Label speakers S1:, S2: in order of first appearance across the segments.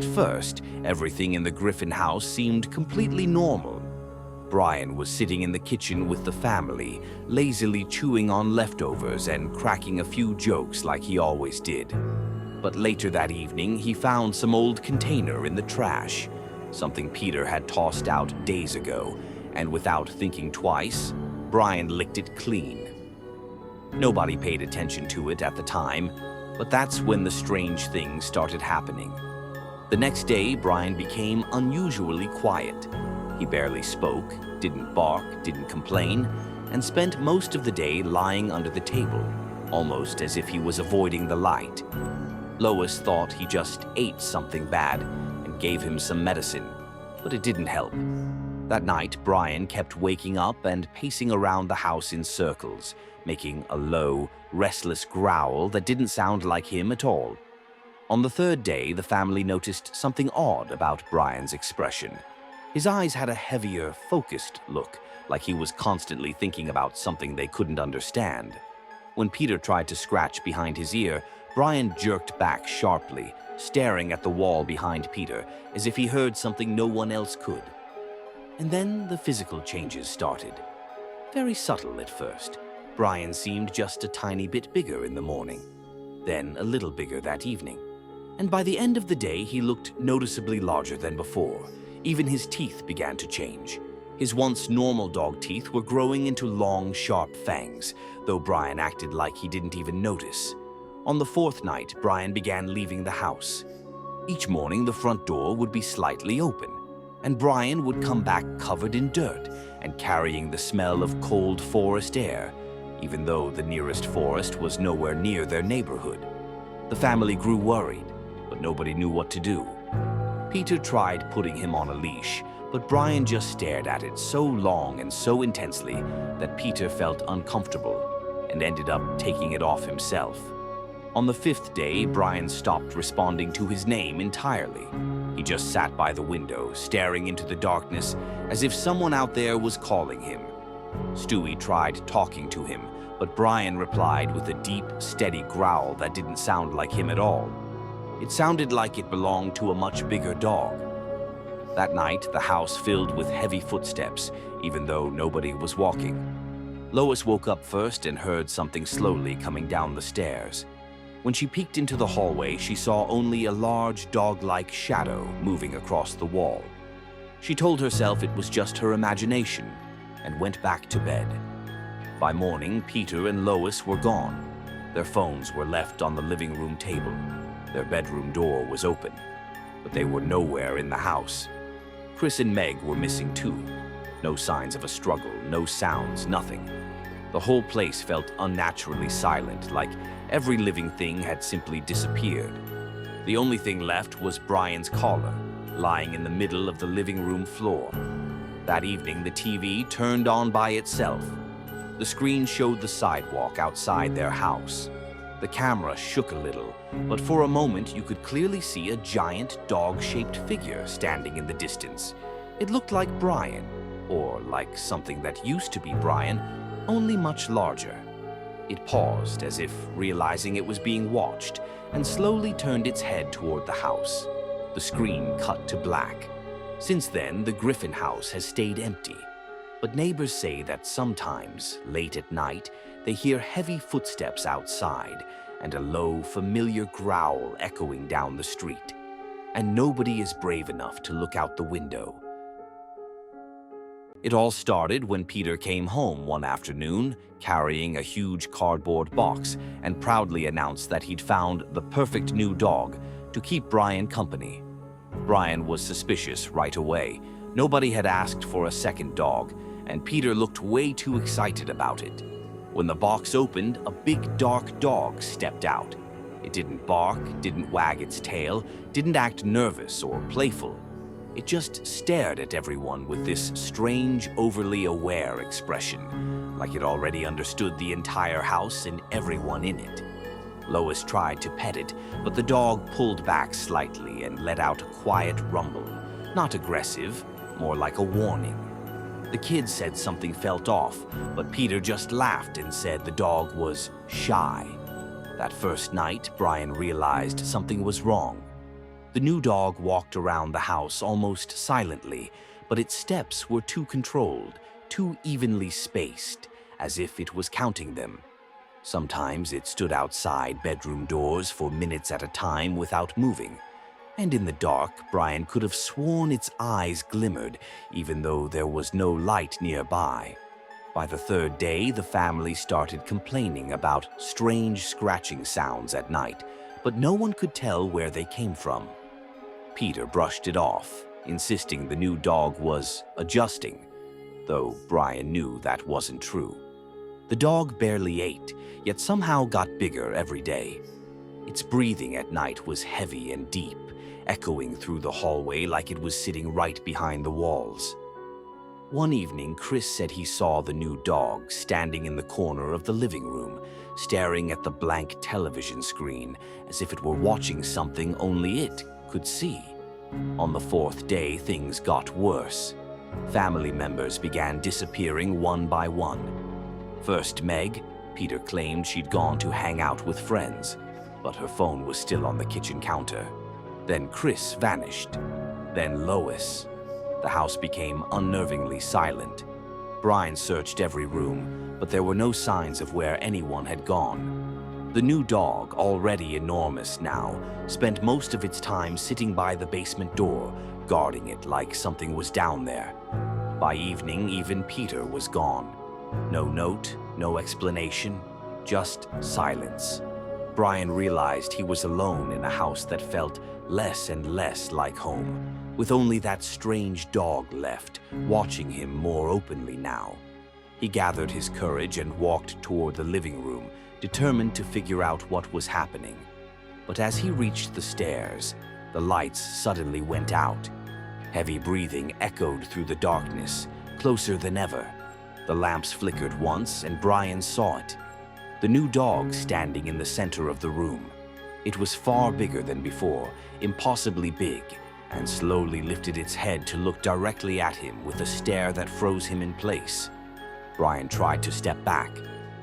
S1: At first, everything in the Griffin house seemed completely normal. Brian was sitting in the kitchen with the family, lazily chewing on leftovers and cracking a few jokes like he always did. But later that evening, he found some old container in the trash, something Peter had tossed out days ago, and without thinking twice, Brian licked it clean. Nobody paid attention to it at the time, but that's when the strange things started happening. The next day, Brian became unusually quiet. He barely spoke, didn't bark, didn't complain, and spent most of the day lying under the table, almost as if he was avoiding the light. Lois thought he just ate something bad and gave him some medicine, but it didn't help. That night, Brian kept waking up and pacing around the house in circles, making a low, restless growl that didn't sound like him at all. On the third day, the family noticed something odd about Brian's expression. His eyes had a heavier, focused look, like he was constantly thinking about something they couldn't understand. When Peter tried to scratch behind his ear, Brian jerked back sharply, staring at the wall behind Peter, as if he heard something no one else could. And then the physical changes started. Very subtle at first. Brian seemed just a tiny bit bigger in the morning, then a little bigger that evening. And by the end of the day, he looked noticeably larger than before. Even his teeth began to change. His once normal dog teeth were growing into long, sharp fangs, though Brian acted like he didn't even notice. On the fourth night, Brian began leaving the house. Each morning, the front door would be slightly open, and Brian would come back covered in dirt and carrying the smell of cold forest air, even though the nearest forest was nowhere near their neighborhood. The family grew worried, but nobody knew what to do. Peter tried putting him on a leash, but Brian just stared at it so long and so intensely that Peter felt uncomfortable and ended up taking it off himself. On the fifth day, Brian stopped responding to his name entirely. He just sat by the window, staring into the darkness as if someone out there was calling him. Stewie tried talking to him, but Brian replied with a deep, steady growl that didn't sound like him at all. It sounded like it belonged to a much bigger dog. That night, the house filled with heavy footsteps, even though nobody was walking. Lois woke up first and heard something slowly coming down the stairs. When she peeked into the hallway, she saw only a large dog-like shadow moving across the wall. She told herself it was just her imagination and went back to bed. By morning, Peter and Lois were gone. Their phones were left on the living room table. Their bedroom door was open, but they were nowhere in the house. Chris and Meg were missing too. No signs of a struggle, no sounds, nothing. The whole place felt unnaturally silent, like every living thing had simply disappeared. The only thing left was Brian's collar, lying in the middle of the living room floor. That evening, the TV turned on by itself. The screen showed the sidewalk outside their house. The camera shook a little, but for a moment you could clearly see a giant dog-shaped figure standing in the distance. It looked like Brian, or like something that used to be Brian, only much larger. It paused as if realizing it was being watched and slowly turned its head toward the house. The screen cut to black. Since then, the Griffin house has stayed empty. But neighbors say that sometimes, late at night, they hear heavy footsteps outside and a low, familiar growl echoing down the street. And nobody is brave enough to look out the window. It all started when Peter came home one afternoon, carrying a huge cardboard box, and proudly announced that he'd found the perfect new dog to keep Brian company. Brian was suspicious right away. Nobody had asked for a second dog, and Peter looked way too excited about it. When the box opened, a big dark dog stepped out. It didn't bark, didn't wag its tail, didn't act nervous or playful. It just stared at everyone with this strange, overly aware expression, like it already understood the entire house and everyone in it. Lois tried to pet it, but the dog pulled back slightly and let out a quiet rumble. Not aggressive, more like a warning. The kids said something felt off, but Peter just laughed and said the dog was shy. That first night, Brian realized something was wrong. The new dog walked around the house almost silently, but its steps were too controlled, too evenly spaced, as if it was counting them. Sometimes it stood outside bedroom doors for minutes at a time without moving. And in the dark, Brian could have sworn its eyes glimmered, even though there was no light nearby. By the third day, the family started complaining about strange scratching sounds at night, but no one could tell where they came from. Peter brushed it off, insisting the new dog was adjusting, though Brian knew that wasn't true. The dog barely ate, yet somehow got bigger every day. Its breathing at night was heavy and deep, echoing through the hallway like it was sitting right behind the walls. One evening, Chris said he saw the new dog standing in the corner of the living room, staring at the blank television screen as if it were watching something only it could see. On the fourth day, things got worse. Family members began disappearing one by one. First Meg. Peter claimed she'd gone to hang out with friends, but her phone was still on the kitchen counter. Then Chris vanished. Then Lois. The house became unnervingly silent. Brian searched every room, but there were no signs of where anyone had gone. The new dog, already enormous now, spent most of its time sitting by the basement door, guarding it like something was down there. By evening, even Peter was gone. No note, no explanation, just silence. Brian realized he was alone in a house that felt less and less like home, with only that strange dog left, watching him more openly now. He gathered his courage and walked toward the living room, determined to figure out what was happening. But as he reached the stairs, the lights suddenly went out. Heavy breathing echoed through the darkness, closer than ever. The lamps flickered once, and Brian saw it. The new dog standing in the center of the room. It was far bigger than before, impossibly big, and slowly lifted its head to look directly at him with a stare that froze him in place. Brian tried to step back,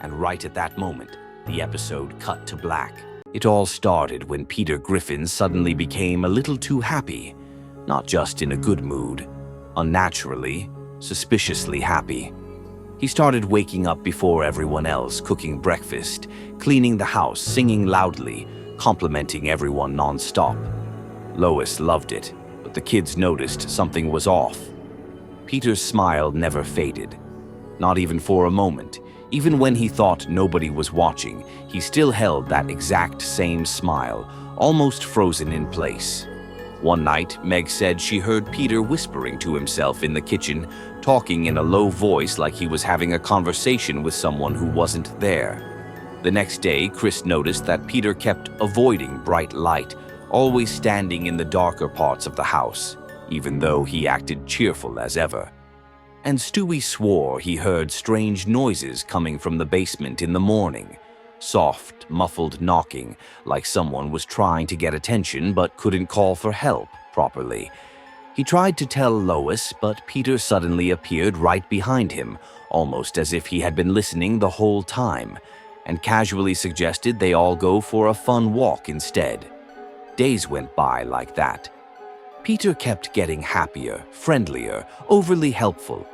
S1: and right at that moment, the episode cut to black. It all started when Peter Griffin suddenly became a little too happy, not just in a good mood, unnaturally, suspiciously happy. He started waking up before everyone else, cooking breakfast, cleaning the house, singing loudly, complimenting everyone non-stop. Lois loved it, but the kids noticed something was off. Peter's smile never faded, not even for a moment. Even when he thought nobody was watching, he still held that exact same smile, almost frozen in place. One night, Meg said she heard Peter whispering to himself in the kitchen, talking in a low voice like he was having a conversation with someone who wasn't there. The next day, Chris noticed that Peter kept avoiding bright light, always standing in the darker parts of the house, even though he acted cheerful as ever. And Stewie swore he heard strange noises coming from the basement in the morning. Soft, muffled knocking, like someone was trying to get attention but couldn't call for help properly. He tried to tell Lois, but Peter suddenly appeared right behind him, almost as if he had been listening the whole time, and casually suggested they all go for a fun walk instead. Days went by like that. Peter kept getting happier, friendlier, overly helpful,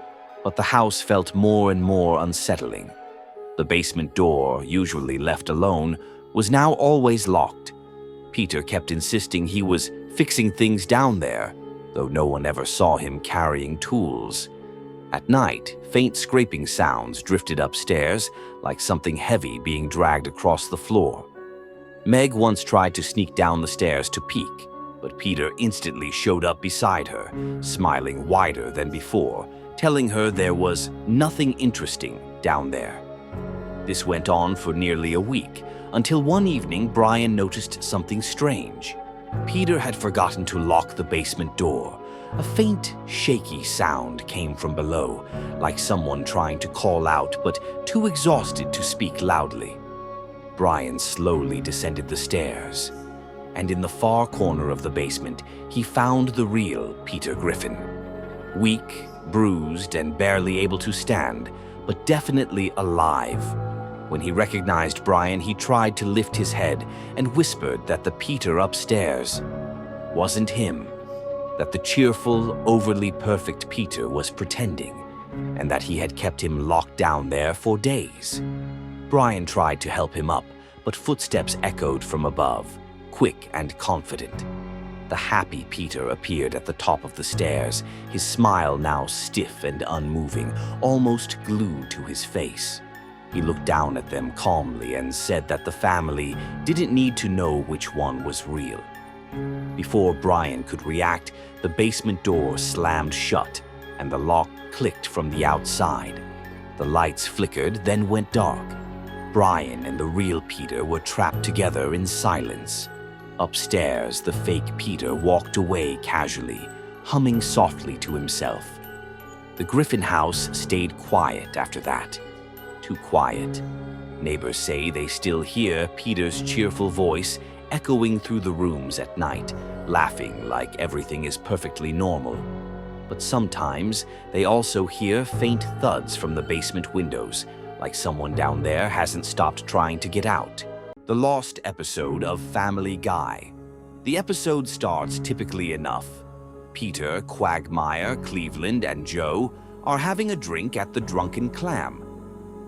S1: but the house felt more and more unsettling. The basement door, usually left alone, was now always locked. Peter kept insisting he was fixing things down there, though no one ever saw him carrying tools. At night, faint scraping sounds drifted upstairs, like something heavy being dragged across the floor. Meg once tried to sneak down the stairs to peek, but Peter instantly showed up beside her, smiling wider than before, telling her there was nothing interesting down there. This went on for nearly a week, until one evening Brian noticed something strange. Peter had forgotten to lock the basement door. A faint, shaky sound came from below, like someone trying to call out but too exhausted to speak loudly. Brian slowly descended the stairs, and in the far corner of the basement, he found the real Peter Griffin. Weak, bruised, and barely able to stand, but definitely alive. When he recognized Brian, he tried to lift his head and whispered that the Peter upstairs. wasn't him, that the cheerful, overly perfect Peter was pretending, and that he had kept him locked down there for days. Brian tried to help him up, but footsteps echoed from above, quick and confident. The happy Peter appeared at the top of the stairs, his smile now stiff and unmoving, almost glued to his face. He looked down at them calmly and said that the family didn't need to know which one was real. Before Brian could react, the basement door slammed shut and the lock clicked from the outside. The lights flickered, then went dark. Brian and the real Peter were trapped together in silence. Upstairs, the fake Peter walked away casually, humming softly to himself. The Griffin house stayed quiet after that. Too quiet. Neighbors say they still hear Peter's cheerful voice echoing through the rooms at night, laughing like everything is perfectly normal. But sometimes they also hear faint thuds from the basement windows, like someone down there hasn't stopped trying to get out. The lost episode of Family Guy. The episode starts typically enough. Peter, Quagmire, Cleveland, and Joe are having a drink at the Drunken Clam.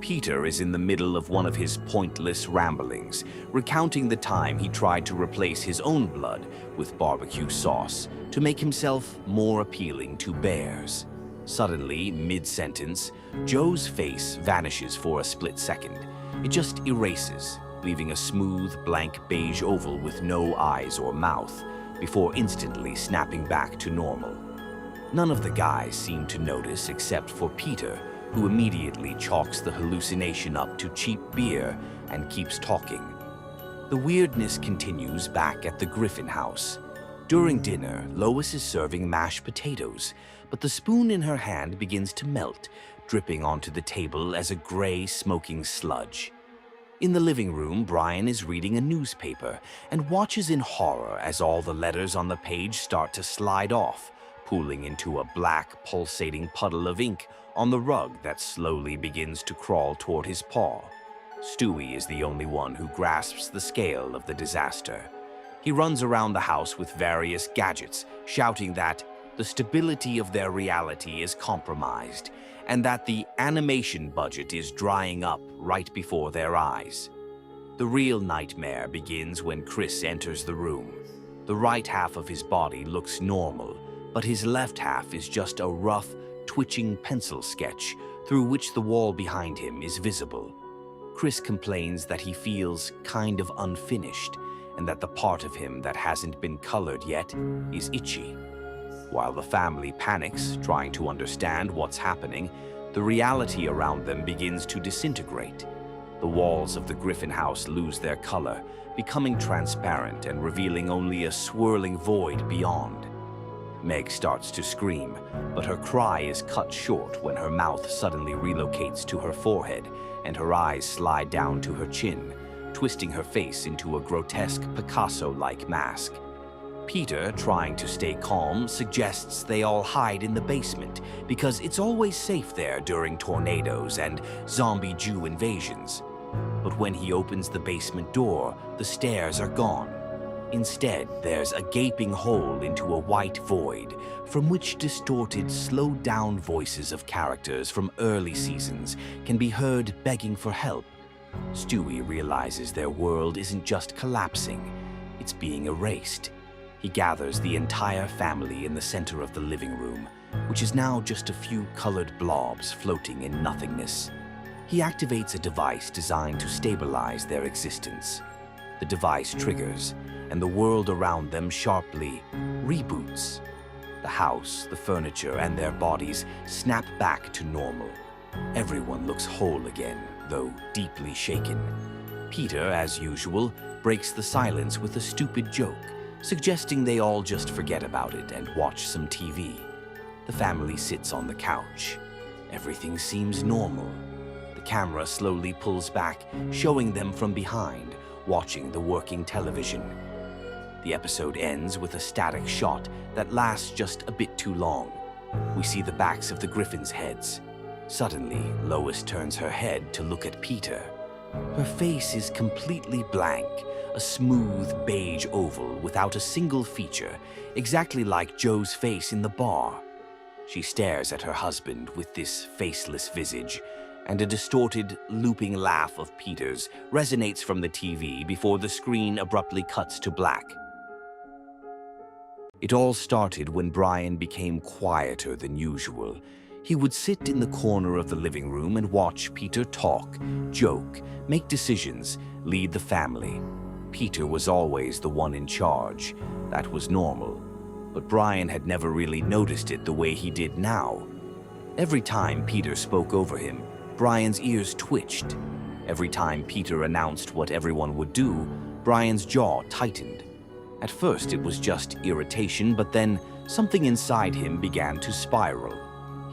S1: Peter is in the middle of one of his pointless ramblings, recounting the time he tried to replace his own blood with barbecue sauce to make himself more appealing to bears. Suddenly, mid-sentence, Joe's face vanishes for a split second. It just erases, leaving a smooth, blank beige oval with no eyes or mouth, before instantly snapping back to normal. None of the guys seem to notice except for Peter, who immediately chalks the hallucination up to cheap beer and keeps talking. The weirdness continues back at the Griffin house. During dinner, Lois is serving mashed potatoes, but the spoon in her hand begins to melt, dripping onto the table as a gray, smoking sludge. In the living room, Brian is reading a newspaper and watches in horror as all the letters on the page start to slide off, pooling into a black, pulsating puddle of ink on the rug that slowly begins to crawl toward his paw. Stewie is the only one who grasps the scale of the disaster. He runs around the house with various gadgets, shouting that the stability of their reality is compromised and that the animation budget is drying up right before their eyes. The real nightmare begins when Chris enters the room. The right half of his body looks normal, but his left half is just a rough, twitching pencil sketch through which the wall behind him is visible. Chris complains that he feels kind of unfinished and that the part of him that hasn't been colored yet is itchy. While the family panics, trying to understand what's happening, the reality around them begins to disintegrate. The walls of the Griffin house lose their color, becoming transparent and revealing only a swirling void beyond. Meg starts to scream, but her cry is cut short when her mouth suddenly relocates to her forehead and her eyes slide down to her chin, twisting her face into a grotesque Picasso-like mask. Peter, trying to stay calm, suggests they all hide in the basement because it's always safe there during tornadoes and zombie Jew invasions. But when he opens the basement door, the stairs are gone. Instead, there's a gaping hole into a white void from which distorted, slowed-down voices of characters from early seasons can be heard begging for help. Stewie realizes their world isn't just collapsing, it's being erased. He gathers the entire family in the center of the living room, which is now just a few colored blobs floating in nothingness. He activates a device designed to stabilize their existence. The device triggers, and the world around them sharply reboots. The house, the furniture, and their bodies snap back to normal. Everyone looks whole again, though deeply shaken. Peter, as usual, breaks the silence with a stupid joke, suggesting they all just forget about it and watch some TV. The family sits on the couch. Everything seems normal. The camera slowly pulls back, showing them from behind, watching the working television. The episode ends with a static shot that lasts just a bit too long. We see the backs of the Griffins' heads. Suddenly, Lois turns her head to look at Peter. Her face is completely blank, a smooth beige oval without a single feature, exactly like Joe's face in the bar. She stares at her husband with this faceless visage, and a distorted, looping laugh of Peter's resonates from the TV before the screen abruptly cuts to black. It all started when Brian became quieter than usual. He would sit in the corner of the living room and watch Peter talk, joke, make decisions, lead the family. Peter was always the one in charge. That was normal. But Brian had never really noticed it the way he did now. Every time Peter spoke over him, Brian's ears twitched. Every time Peter announced what everyone would do, Brian's jaw tightened. At first it was just irritation, but then something inside him began to spiral.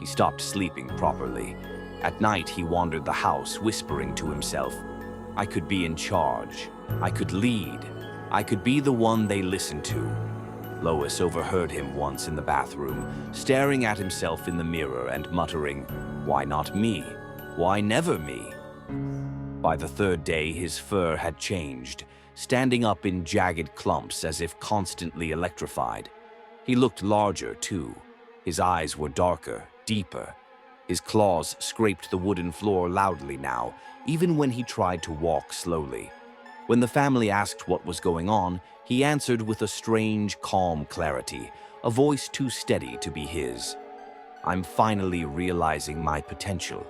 S1: He stopped sleeping properly. At night he wandered the house, whispering to himself, "I could be in charge. I could lead. I could be the one they listen to." Lois overheard him once in the bathroom, staring at himself in the mirror and muttering, "Why not me? Why never me?" By the third day, his fur had changed, standing up in jagged clumps as if constantly electrified. He looked larger, too. His eyes were darker, deeper. His claws scraped the wooden floor loudly now, even when he tried to walk slowly. When the family asked what was going on, he answered with a strange, calm clarity, a voice too steady to be his. "I'm finally realizing my potential."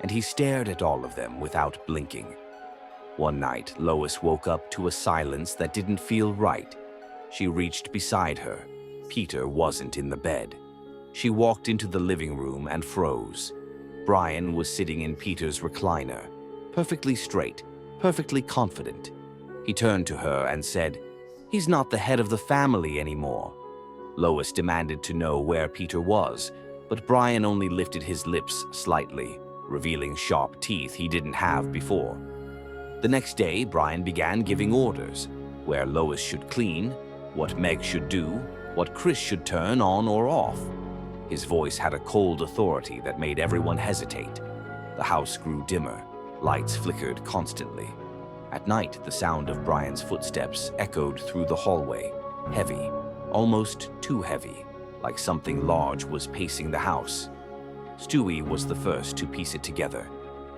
S1: And he stared at all of them without blinking. One night, Lois woke up to a silence that didn't feel right. She reached beside her. Peter wasn't in the bed. She walked into the living room and froze. Brian was sitting in Peter's recliner, perfectly straight, perfectly confident. He turned to her and said, "He's not the head of the family anymore." Lois demanded to know where Peter was, but Brian only lifted his lips slightly, revealing sharp teeth he didn't have before. The next day, Brian began giving orders, where Lois should clean, what Meg should do, what Chris should turn on or off. His voice had a cold authority that made everyone hesitate. The house grew dimmer. Lights flickered constantly. At night, the sound of Brian's footsteps echoed through the hallway, heavy, almost too heavy, like something large was pacing the house. Stewie was the first to piece it together.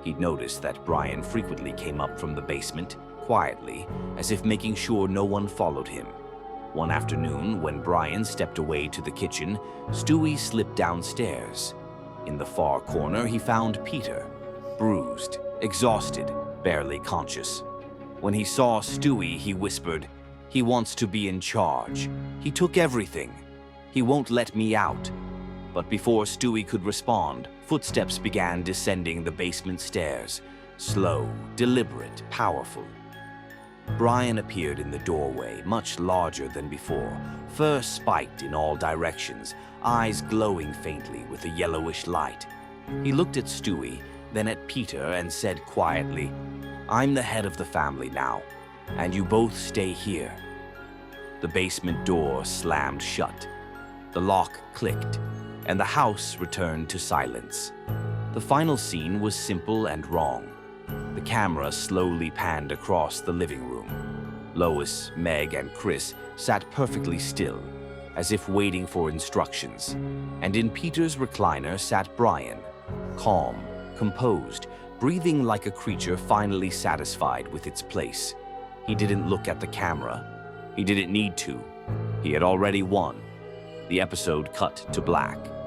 S1: He'd noticed that Brian frequently came up from the basement, quietly, as if making sure no one followed him. One afternoon, when Brian stepped away to the kitchen, Stewie slipped downstairs. In the far corner, he found Peter, bruised, exhausted, barely conscious. When he saw Stewie, he whispered, "He wants to be in charge. He took everything. He won't let me out." But before Stewie could respond, footsteps began descending the basement stairs, slow, deliberate, powerful. Brian appeared in the doorway, much larger than before, fur spiked in all directions, eyes glowing faintly with a yellowish light. He looked at Stewie, then at Peter and said quietly, "I'm the head of the family now, and you both stay here." The basement door slammed shut. The lock clicked, and the house returned to silence. The final scene was simple and wrong. The camera slowly panned across the living room. Lois, Meg, and Chris sat perfectly still, as if waiting for instructions. And in Peter's recliner sat Brian, calm, composed, breathing like a creature finally satisfied with its place. He didn't look at the camera. He didn't need to. He had already won. The episode cut to black.